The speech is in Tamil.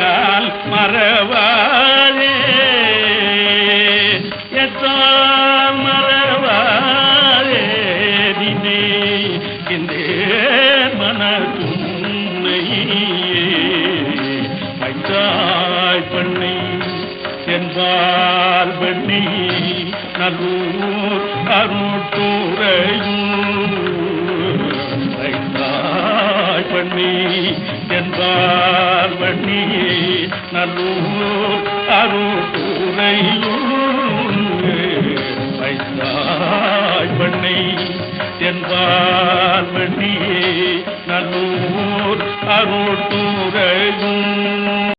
என்னால் மறவாதே எத்தால் மறவாதே நினை கின்றேன் மனதுன்னை வைத்தாய் பண்ணை என்பால் பண்ணி நல்லூர் அருட்டுரையும் வைத்தாய் பண்ணி என்பால் பண்ணி நல்லூர் அருட்டுரையும் வைத்தாய் பண்ணை என்பால் பண்ணி நல்லூர் அருட்டுரையும்